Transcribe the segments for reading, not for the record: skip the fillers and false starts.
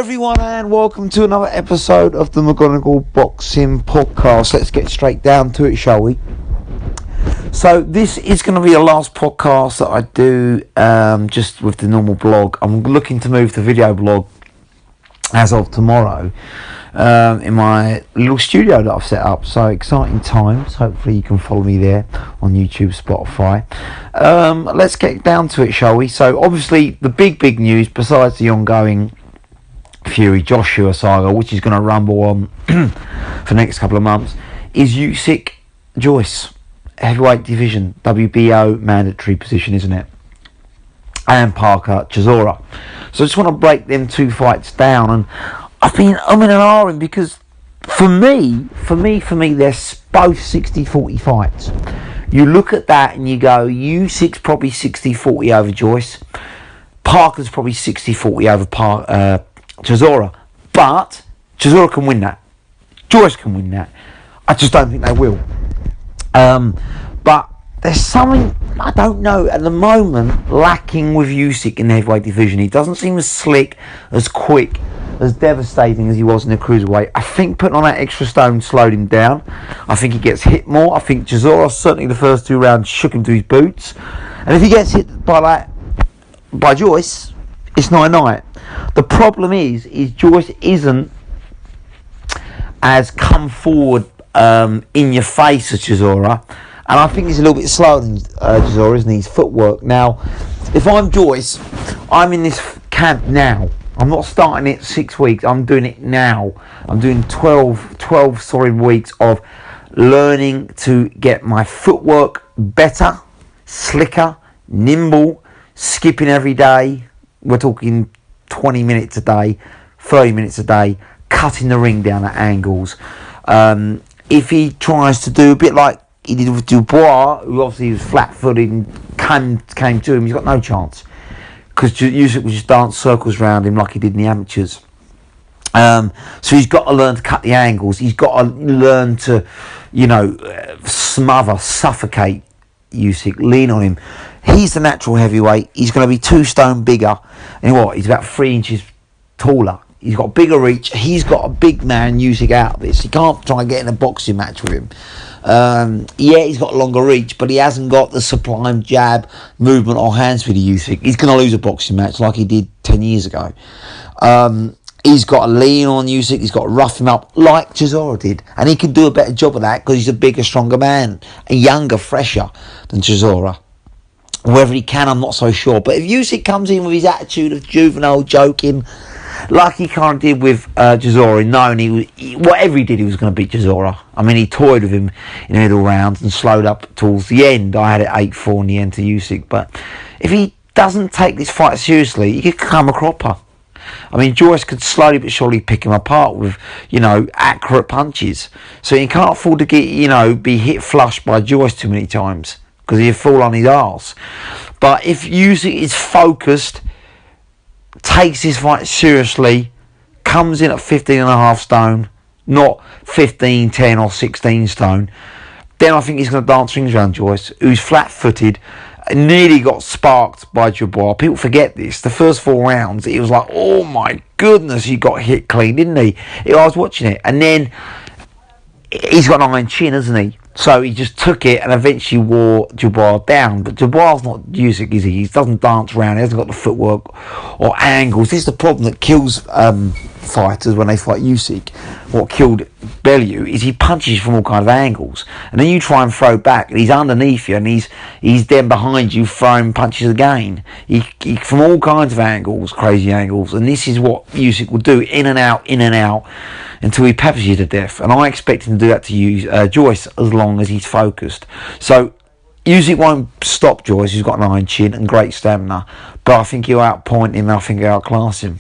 everyone, and welcome to another episode of the McGonagall Boxing Podcast. Let's get straight down to it, shall we? So this is going to be the last podcast that I do just with the normal blog. I'm looking to move to video blog as of tomorrow in my little studio that I've set up. So exciting times. Hopefully you can follow me there on YouTube, Spotify. Let's get down to it, shall we? So obviously the big news, besides the ongoing Fury Joshua saga, which is going to rumble on for the next couple of months, is Usyk Joyce, heavyweight division, WBO mandatory position, isn't it? And Parker Chisora. So I just want to break them two fights down, and I'm in an ahhing because for me, they're both 60-40 fights. You look at that and you go, Usyk's probably 60-40 over Joyce. Parker's probably 60-40 over Chisora, but Chisora can win that. Joyce can win that. I just don't think they will. But there's something, I don't know, at the moment lacking with Usyk in the heavyweight division. He doesn't seem as slick, as quick, as devastating as he was in the cruiserweight. I think putting on that extra stone slowed him down. I think he gets hit more. I think Chisora, certainly the first two rounds, shook him to his boots. And if he gets hit by Joyce, it's night. The problem is Joyce isn't as come forward in your face as Chisora, and I think he's a little bit slower than Chisora, isn't he? His footwork. Now, if I'm Joyce, I'm in this camp now. I'm not starting it 6 weeks. I'm doing it now. I'm doing 12 solid weeks of learning to get my footwork better, slicker, nimble, skipping every day. We're talking 20 minutes a day, 30 minutes a day, cutting the ring down at angles. If he tries to do a bit like he did with Dubois, who obviously was flat-footed and came to him, he's got no chance. Because Usyk would just dance circles around him like he did in the amateurs. So he's got to learn to cut the angles. He's got to learn to, suffocate Usyk, lean on him. He's the natural heavyweight. He's going to be 2 stone bigger. And he's about 3 inches taller. He's got bigger reach. He's got a big man Usyk out of this. You can't try and get in a boxing match with him. He's got longer reach, but he hasn't got the sublime jab, movement or hand speed of Usyk. He's going to lose a boxing match like he did 10 years ago. He's got to lean on Usyk. He's got to rough him up like Chisora did. And he can do a better job of that because he's a bigger, stronger man. A younger, fresher than Chisora. Whether he can, I'm not so sure. But if Usyk comes in with his attitude of juvenile joking, like he kind of did with Chisora, knowing whatever he did, he was going to beat Chisora. I mean, he toyed with him in the middle rounds and slowed up towards the end. I had it 8-4 in the end to Usyk. But if he doesn't take this fight seriously, he could come a cropper. I mean, Joyce could slowly but surely pick him apart with, accurate punches. So he can't afford to get, be hit flush by Joyce too many times, because he'll fall on his arse. But if Usyk is focused, takes his fight seriously, comes in at 15.5 stone, not 15, 10 or 16 stone, then I think he's going to dance rings around Joyce, who's flat-footed, nearly got sparked by Dubois. People forget this. The first 4 rounds, it was like, oh my goodness, he got hit clean, didn't he? I was watching it. And then he's got an iron chin, hasn't he? So he just took it and eventually wore Dubois down. But Dubois not Usyk, is he? He doesn't dance around. He hasn't got the footwork or angles. This is the problem that kills fighters when they fight Usyk. What killed Bellew is he punches from all kinds of angles. And then you try and throw back and he's underneath you and he's then behind you throwing punches again. He from all kinds of angles, crazy angles. And this is what Usyk will do, in and out, until he peppers you to death. And I expect him to do that to Joyce as long as he's focused. So Usyk won't stop Joyce. He's got an iron chin and great stamina. But I think he'll outpoint him. I think he'll outclass him.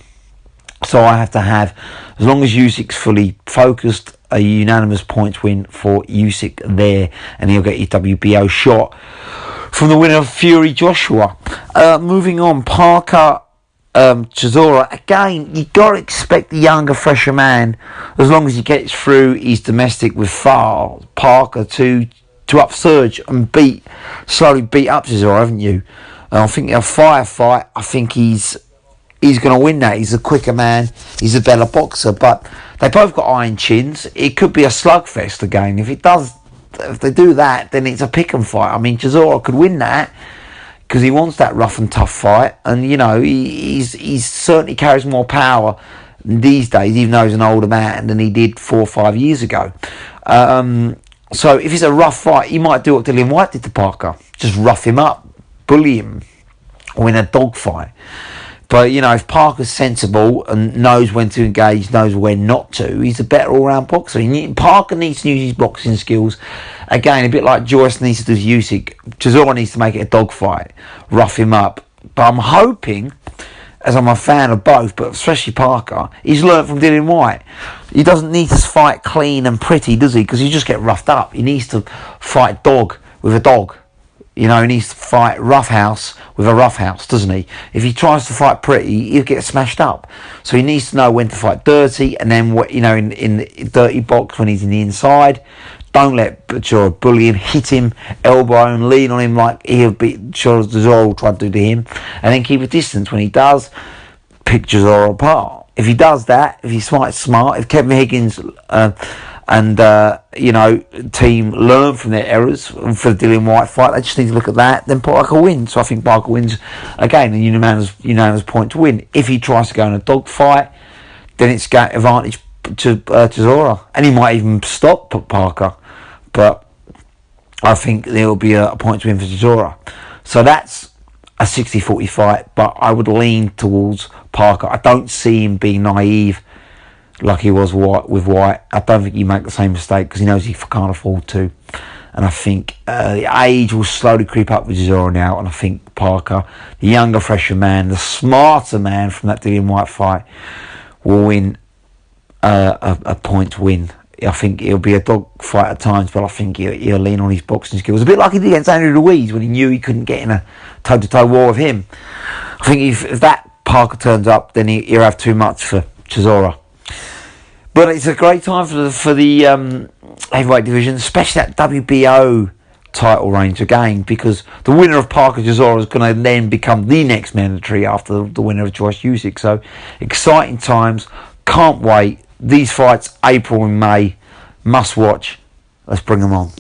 So I have to have, as long as Usyk's fully focused, a unanimous points win for Usyk there. And he'll get his WBO shot from the winner of Fury Joshua. Moving on, Parker Chisora, again, you got to expect the younger, fresher man, as long as he gets through his domestic with Parker to upsurge and slowly beat up Chisora, haven't you? I think they'll fight. I think he's he's going to win that. He's a quicker man. He's a better boxer. But they both got iron chins. It could be a slugfest again. If they do that, then it's a pick and fight. I mean, Chisora could win that because he wants that rough and tough fight. And, you know, he's certainly carries more power these days, even though he's an older man, than he did 4 or 5 years ago. So if it's a rough fight, he might do what Dillian Whyte did to Parker. Just rough him up, bully him, or in a dog fight. But, you know, if Parker's sensible and knows when to engage, knows when not to, he's a better all-round boxer. Parker needs to use his boxing skills. Again, a bit like Joyce needs to do Usyk. Chisora needs to make it a dog fight, rough him up. But I'm hoping, as I'm a fan of both, but especially Parker, he's learned from Dillian Whyte. He doesn't need to fight clean and pretty, does he? Because he just get roughed up. He needs to fight dog with a dog. You know, he needs to fight roughhouse with a roughhouse, doesn't he? If he tries to fight pretty, he'll get smashed up. So he needs to know when to fight dirty, and then, you know, in the dirty box when he's in the inside. Don't let Chisora bully him, hit him, elbow him, lean on him like Chisora will try to do to him, and then keep a distance. When he does, pick Chisora apart. If he does that, if he's smart, if Kevin Higgins and you know, team learn from their errors for the Dillian Whyte fight, they just need to look at that, then Parker wins. So I think Parker wins again, and unanimous point to win. If he tries to go in a dog fight, then it's got advantage to Chisora, and he might even stop Parker, but I think there will be a point to win for Chisora. So that's a 60-40 fight, but I would lean towards Parker. I don't see him being naive like he was with Whyte. I don't think he make the same mistake because he knows he can't afford to. And I think the age will slowly creep up with Chisora now. And I think Parker, the younger, fresher man, the smarter man from that Dillian Whyte fight, will win a point win. I think it'll be a dog fight at times, but I think he'll lean on his boxing skills. A bit like he did against Andrew Louise when he knew he couldn't get in a toe-to-toe war with him. I think if that Parker turns up, then he'll have too much for Chisora. But it's a great time for the heavyweight division, especially that WBO title range again, because the winner of Parker Chisora is going to then become the next mandatory after the winner of Joyce Usyk. So exciting times. Can't wait. These fights, April and May, must watch. Let's bring them on.